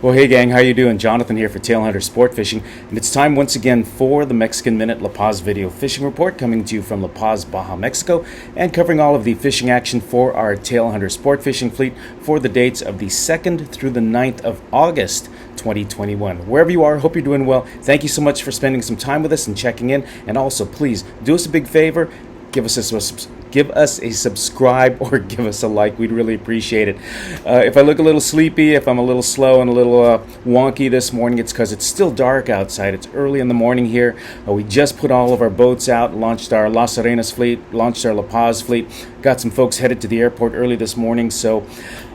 Well, hey gang, how you doing? Jonathan here for Tailhunter Sportfishing, and it's time once again for the Mexican Minute La Paz video fishing report, coming to you from La Paz, Baja, Mexico, and covering all of the fishing action for our Tailhunter Sportfishing fleet for the dates of the 2nd through the 9th of August 2021. Wherever you are, hope you're doing well. Thank you so much for spending some time with us and checking in, and also please do us a big favor. Give us a subscribe or give us a like. We'd really appreciate it. If I look a little sleepy, if I'm a little slow and a little wonky this morning, it's because it's still dark outside. It's early in the morning here. We just put all of our boats out, launched our Las Arenas fleet, launched our La Paz fleet, got some folks headed to the airport early this morning. So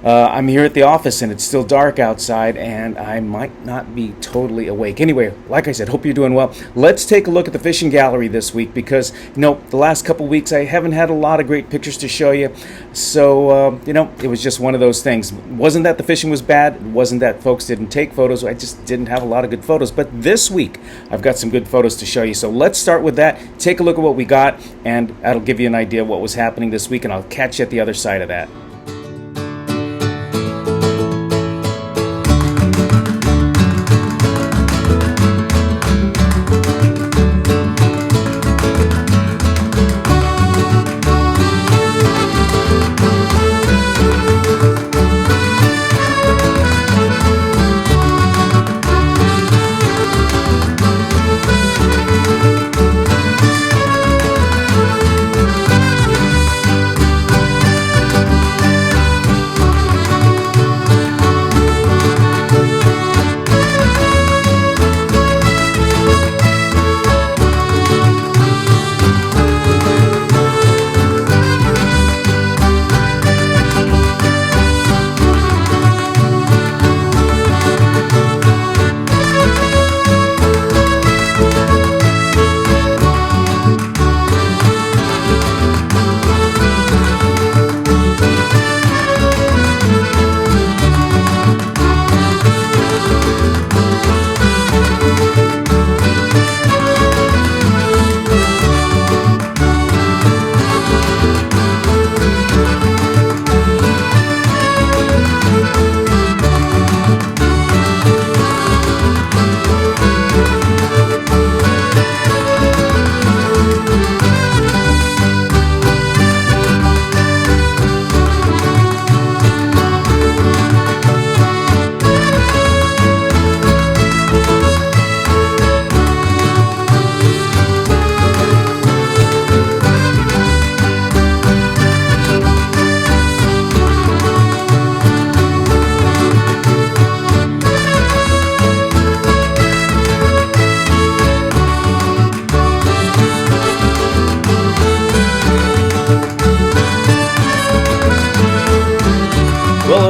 I'm here at the office and it's still dark outside and I might not be totally awake. Anyway, like I said, hope you're doing well. Let's take a look at the fishing gallery this week because, the last couple weeks I haven't had a lot of great pictures to show you. So, it was just one of those things. Wasn't that the fishing was bad. It wasn't that folks didn't take photos. I just didn't have a lot of good photos. But this week, I've got some good photos to show you. So let's start with that. Take a look at what we got, and that'll give you an idea of what was happening this week, and I'll catch you at the other side of that.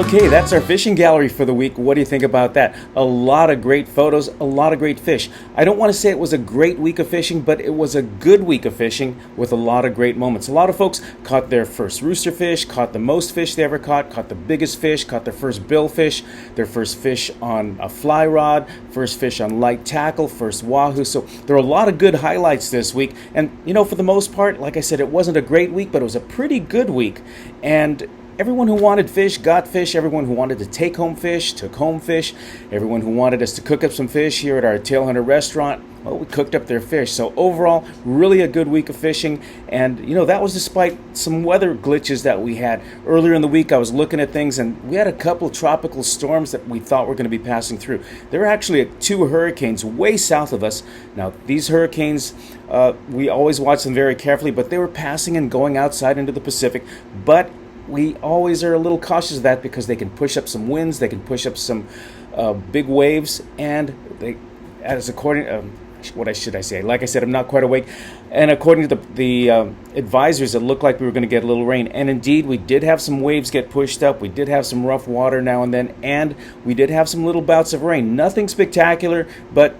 Okay, that's our fishing gallery for the week. What do you think about that? A lot of great photos, a lot of great fish. I don't want to say it was a great week of fishing, but it was a good week of fishing with a lot of great moments. A lot of folks caught their first rooster fish, caught the most fish they ever caught the biggest fish, caught their first billfish, their first fish on a fly rod, first fish on light tackle, first wahoo. So there are a lot of good highlights this week. And, for the most part, like I said, it wasn't a great week, but it was a pretty good week. And everyone who wanted fish got fish. Everyone who wanted to take home fish took home fish. Everyone who wanted us to cook up some fish here at our Tailhunter restaurant, well, we cooked up their fish. So overall, really a good week of fishing. And, that was despite some weather glitches that we had. Earlier in the week, I was looking at things, and we had a couple of tropical storms that we thought were going to be passing through. There were actually 2 hurricanes way south of us. Now, these hurricanes, we always watch them very carefully, but they were passing and going outside into the Pacific. But we always are a little cautious of that because they can push up some winds, they can push up some big waves, and they, as according, what should I say? Like I said, I'm not quite awake. And according to the advisors, it looked like we were going to get a little rain. And indeed, we did have some waves get pushed up. We did have some rough water now and then, and we did have some little bouts of rain. Nothing spectacular, but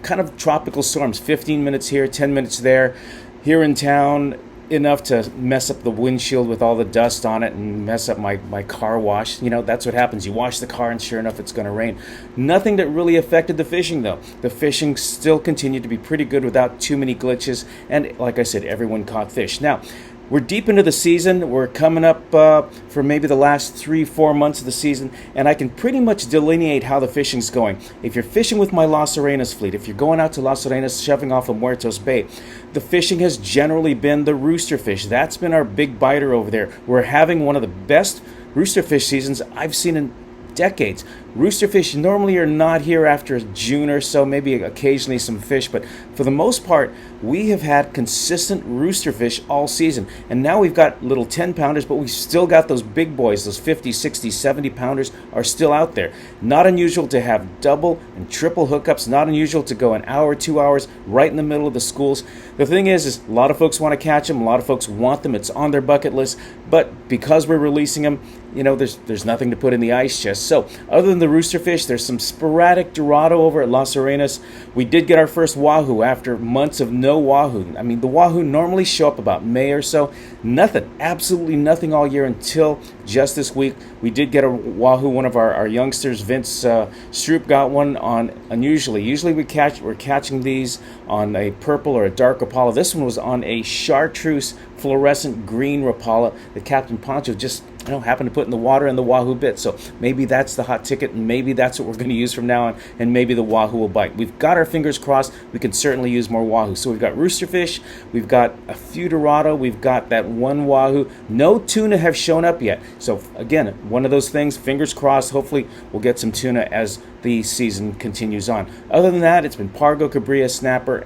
kind of tropical storms. 15 minutes here, 10 minutes there. Here in town, enough to mess up the windshield with all the dust on it and mess up my car wash. That's what happens. You wash the car and sure enough it's going to rain. Nothing that really affected the fishing though. The fishing still continued to be pretty good without too many glitches, and like I said, everyone caught fish. Now, We're deep into the season. We're coming up for maybe the last 3-4 months of the season, and I can pretty much delineate how the fishing's going. If you're fishing with my Las Arenas fleet, if you're going out to Las Arenas, shoving off of Muertos Bay, the fishing has generally been the rooster fish. That's been our big biter over there. We're having one of the best rooster fish seasons I've seen in decades. Roosterfish normally are not here after June or so, maybe occasionally some fish, but for the most part, we have had consistent roosterfish all season. And now we've got little 10-pounders, but we've still got those big boys, those 50, 60, 70-pounders are still out there. Not unusual to have double and triple hookups, not unusual to go an hour, 2 hours right in the middle of the schools. The thing is a lot of folks want to catch them, a lot of folks want them, it's on their bucket list, but because we're releasing them, there's nothing to put in the ice chest. So other than the roosterfish, there's some sporadic Dorado over at Las Arenas. We did get our first wahoo after months of no wahoo. I mean, the wahoo normally show up about May or so. Nothing, absolutely nothing all year until just this week. We did get a wahoo. One of our youngsters, Vince Stroop, got one on unusually. Usually we're catching these on a purple or a dark Rapala. This one was on a chartreuse fluorescent green Rapala that Captain Poncho just happened to put in the water and the wahoo bit. So maybe that's the hot ticket, and maybe that's what we're going to use from now on, and maybe the wahoo will bite. We've got our fingers crossed. We can certainly use more wahoo. So we've got roosterfish, we've got a few Dorado, we've got that one wahoo. No tuna have shown up yet. So again, one of those things, fingers crossed, hopefully we'll get some tuna as the season continues on. Other than that, it's been Pargo, Cabria, Snapper,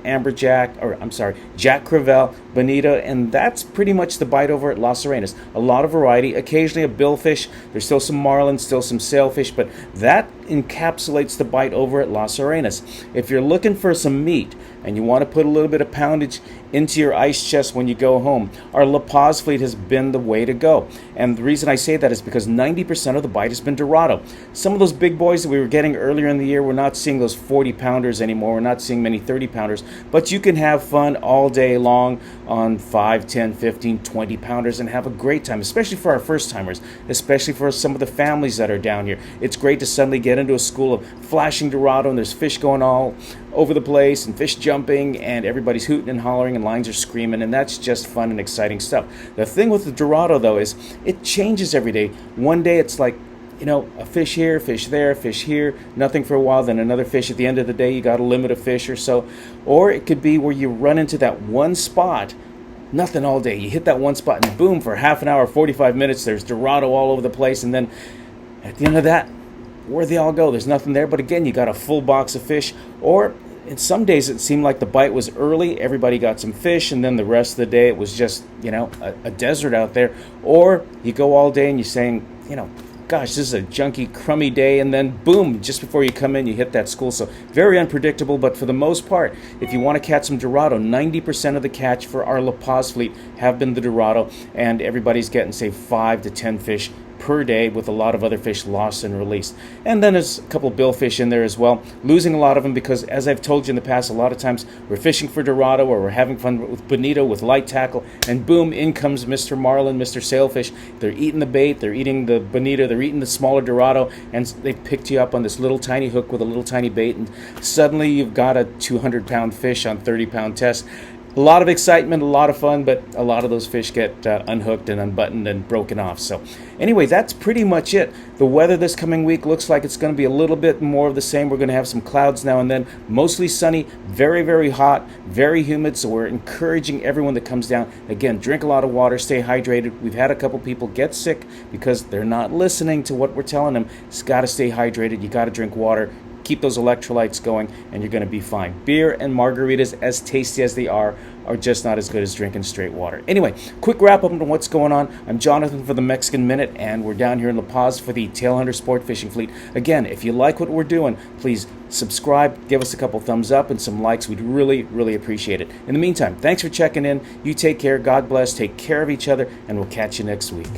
Jack Crevel, Bonito, and that's pretty much the bite over at Las Arenas. A lot of variety, occasionally a billfish. There's still some marlin, still some sailfish, but that encapsulates the bite over at Las Arenas. If you're looking for some meat and you want to put a little bit of poundage into your ice chest when you go home, our La Paz fleet has been the way to go. And the reason I say that is because 90% of the bite has been Dorado. Some of those big boys that we were getting earlier in the year, we're not seeing those 40-pounders anymore. We're not seeing many 30-pounders. But you can have fun all day long on 5, 10, 15, 20-pounders and have a great time, especially for our first-timers, especially for some of the families that are down here. It's great to suddenly get into a school of flashing Dorado, and there's fish going all over the place and fish jumping, and everybody's hooting and hollering and lines are screaming, and that's just fun and exciting stuff. The thing with the Dorado, though, is it changes every day. One day it's like, a fish here, fish there, fish here, nothing for a while, then another fish. At the end of the day, you got a limit of fish or so. Or it could be where you run into that one spot, nothing all day. You hit that one spot and boom, for half an hour, 45 minutes, there's Dorado all over the place, and then at the end of that, where they all go, there's nothing there. But again, you got a full box of fish. Or in some days it seemed like the bite was early, everybody got some fish, and then the rest of the day it was just a desert out there. Or you go all day and you're saying, gosh, this is a junky, crummy day, and then boom, just before you come in, you hit that school. So very unpredictable, but for the most part, if you want to catch some Dorado, 90% of the catch for our La Paz fleet have been the Dorado, and everybody's getting, say, 5 to 10 fish per day, with a lot of other fish lost and released. And then there's a couple billfish in there as well, losing a lot of them because, as I've told you in the past, a lot of times we're fishing for Dorado or we're having fun with Bonito with light tackle, and boom, in comes Mr. Marlin, Mr. Sailfish. They're eating the bait, they're eating the Bonito, they're eating the smaller Dorado, and they've picked you up on this little tiny hook with a little tiny bait, and suddenly you've got a 200-pound fish on 30-pound test. A lot of excitement, a lot of fun, but a lot of those fish get unhooked and unbuttoned and broken off. So anyway, that's pretty much it. The weather this coming week looks like it's going to be a little bit more of the same. We're going to have some clouds now and then, mostly sunny, very, very hot, very humid. So we're encouraging everyone that comes down, again, drink a lot of water, stay hydrated. We've had a couple people get sick because they're not listening to what we're telling them. It's got to stay hydrated. You got to drink water. Keep those electrolytes going, and you're going to be fine. Beer and margaritas, as tasty as they are just not as good as drinking straight water. Anyway, quick wrap up on what's going on. I'm Jonathan for the Mexican Minute, and we're down here in La Paz for the Tailhunter Sportfishing Fleet. Again, if you like what we're doing, please subscribe, give us a couple thumbs up and some likes. We'd really, really appreciate it. In the meantime, thanks for checking in. You take care. God bless. Take care of each other, and we'll catch you next week.